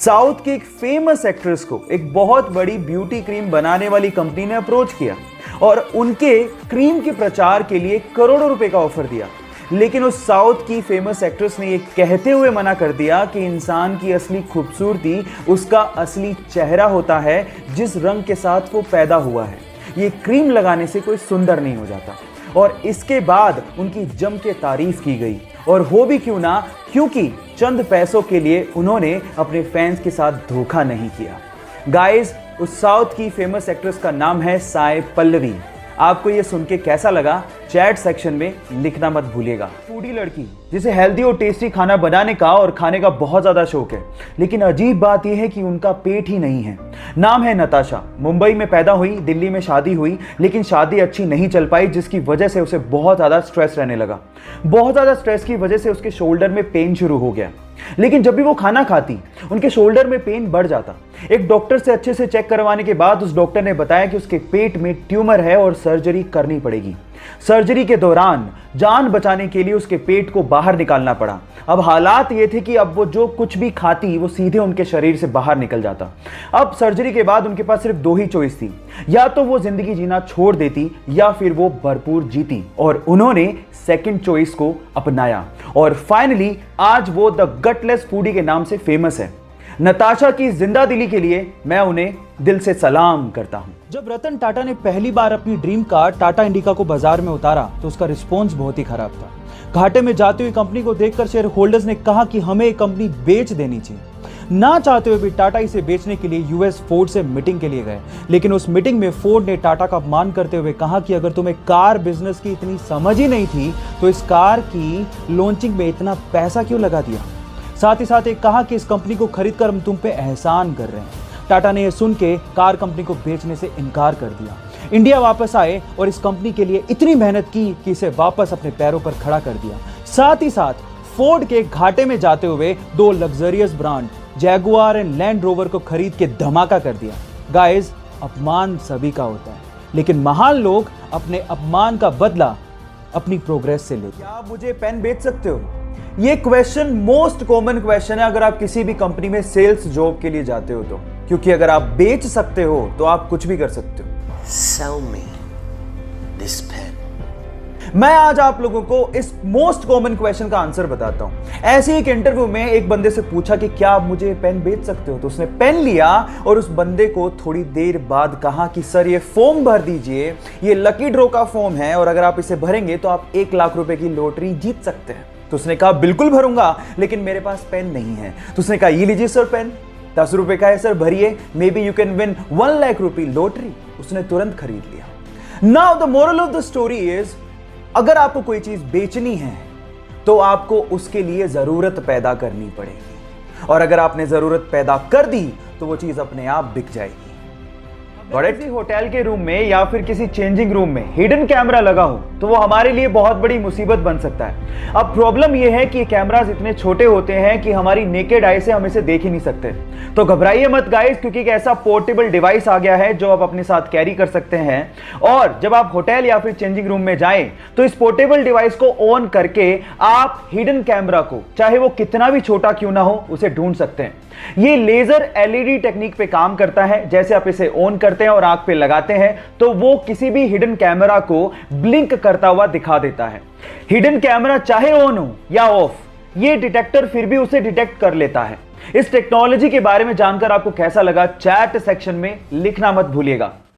South की एक famous actress को एक बहुत बड़ी ब्यूटी क्रीम बनाने वाली कंपनी ने अप्रोच किया और उनके क्रीम के प्रचार के लिए करोड़ों रुपए का ऑफर दिया। लेकिन उस साउथ की फेमस एक्ट्रेस ने ये कहते हुए मना कर दिया कि इंसान की असली खूबसूरती उसका असली चेहरा होता है, जिस रंग के साथ वो पैदा हुआ है। ये क्रीम लगाने से कोई सुंदर नहीं हो जाता। और इसके बाद उनकी जम के तारीफ की गई, और हो भी क्यों ना, क्योंकि चंद पैसों के लिए उन्होंने अपने फैंस के साथ धोखा नहीं किया। गाइस, उस साउथ की फेमस एक्ट्रेस का नाम है साई पल्लवी। आपको ये सुन के कैसा लगा, चैट सेक्शन में लिखना मत भूलिएगा। फूडी लड़की जिसे हेल्दी और टेस्टी खाना बनाने का और खाने का बहुत ज्यादा शौक है, लेकिन अजीब बात यह है कि उनका पेट ही नहीं है। नाम है नताशा। मुंबई में पैदा हुई, दिल्ली में शादी हुई, लेकिन शादी अच्छी नहीं चल पाई, जिसकी वजह से उसे बहुत ज्यादा स्ट्रेस रहने लगा। बहुत ज्यादा स्ट्रेस की वजह से उसके शोल्डर में पेन शुरू हो गया। लेकिन जब भी वो खाना खाती, उनके शोल्डर में पेन बढ़ जाता। एक डॉक्टर से अच्छे से चेक करवाने के बाद उस डॉक्टर ने बताया कि उसके पेट में ट्यूमर है और सर्जरी करनी पड़ेगी। सर्जरी के दौरान जान बचाने के लिए उसके पेट को बाहर निकालना पड़ा। अब हालात ये थे कि अब वो जो कुछ भी खाती वो सीधे उनके शरीर से बाहर निकल जाता। अब सर्जरी के बाद उनके पास सिर्फ दो ही चॉइस थी, या तो वो जिंदगी जीना छोड़ देती या फिर वो भरपूर जीती, और उन्होंने सेकंड चॉइस को अपनाया। और फाइनली आज वो द गटलेस फूडी के नाम से फेमस है। नताशा की जिंदा दिली के लिए मैं उन्हें दिल से सलाम करता हूं। जब रतन टाटा ने पहली बार अपनी ड्रीम कार टाटा इंडिका को बाजार में उतारा तो उसका रिस्पॉन्स बहुत ही खराब था। घाटे में जाती हुई कंपनी को देखकर शेयर होल्डर्स ने कहा कि हमें कंपनी बेच देनी चाहिए। ना चाहते हुए भी टाटा इसे बेचने के लिए यूएस फोर्ड से मीटिंग के लिए गए, लेकिन उस मीटिंग में फोर्ड ने टाटा का अपमान करते हुए कहा कि अगर तुम्हें कार बिजनेस की इतनी समझ ही नहीं थी तो इस कार की लॉन्चिंग में इतना पैसा क्यों लगा दिया। साथ ही साथ एक कहा कि इस कंपनी को खरीदकर हम तुम पे एहसान कर रहे हैं। टाटा ने यह सुन के कार कंपनी को बेचने से इनकार कर दिया। इंडिया वापस आए और इस कंपनी के लिए इतनी मेहनत की कि इसे वापस अपने पैरों पर खड़ा कर दिया। साथ ही साथ फोर्ड के घाटे में जाते हुए दो luxurious brand Jaguar and land rover को खरीद के धमाका कर दिया। गाइस, अपमान सभी का होता है, लेकिन महान लोग अपने अपमान का बदला अपनी प्रोग्रेस से लेते हैं। क्या आप मुझे पेन बेच सकते हो? ये क्वेश्चन मोस्ट कॉमन क्वेश्चन है अगर आप किसी भी कंपनी में सेल्स जॉब के लिए जाते हो तो, क्योंकि अगर आप बेच सकते हो तो आप कुछ भी कर सकते हो। Sell me this pen. मैं आज आप लोगों को इस मोस्ट कॉमन क्वेश्चन का आंसर बताता हूं। ऐसे एक इंटरव्यू में एक बंदे से पूछा कि क्या आप मुझे पेन बेच सकते हो, तो उसने पेन लिया और उस बंदे को थोड़ी देर बाद कहा कि सर ये फॉर्म भर दीजिए, ये लकी ड्रॉ का फॉर्म है और अगर आप इसे भरेंगे तो आप 1 लाख रुपए की लॉटरी जीत सकते हैं। तो उसने कहा बिल्कुल भरूंगा, लेकिन मेरे पास पेन नहीं है। तो उसने कहा ये लीजिए सर पेन, 10 रुपए का है सर, भरिए, may be you can win 1 lakh रुपए लॉटरी। उसने तुरंत खरीद लिया। Now the moral of the story is, अगर आपको कोई चीज बेचनी है तो आपको उसके लिए जरूरत पैदा करनी पड़ेगी, और अगर आपने जरूरत पैदा कर दी तो वो चीज अपने आप बिक जाएगी। बड़े किसी होटल के रूम में या फिर किसी चेंजिंग रूम में हिडन कैमरा लगा हो तो वो हमारे लिए बहुत बड़ी मुसीबत बन सकता है। अब प्रॉब्लम ये है कि ये कैमरास इतने छोटे होते हैं कि हमारी नेकेड आई से हम इसे देख ही नहीं सकते। तो घबराइए मत गाइस, क्योंकि एक ऐसा पोर्टेबल डिवाइस आ गया है जो आप अपने साथ कैरी कर सकते हैं, और जब आप होटल या फिर चेंजिंग रूम में जाएं तो इस पोर्टेबल डिवाइस को ऑन करके आप हिडन कैमरा को, चाहे वो कितना भी छोटा क्यों ना हो, उसे ढूंढ सकते हैं। ये लेजर एलईडी टेक्निक पे काम करता है। जैसे आप इसे ऑन करते हैं और आंख पे लगाते हैं तो वो किसी भी हिडन कैमरा को ब्लिंक करता हुआ दिखा देता है। हिडन कैमरा चाहे ऑन हो या ऑफ, ये डिटेक्टर फिर भी उसे डिटेक्ट कर लेता है। इस टेक्नोलॉजी के बारे में जानकर आपको कैसा लगा, चैट सेक्शन में लिखना मत भूलिएगा।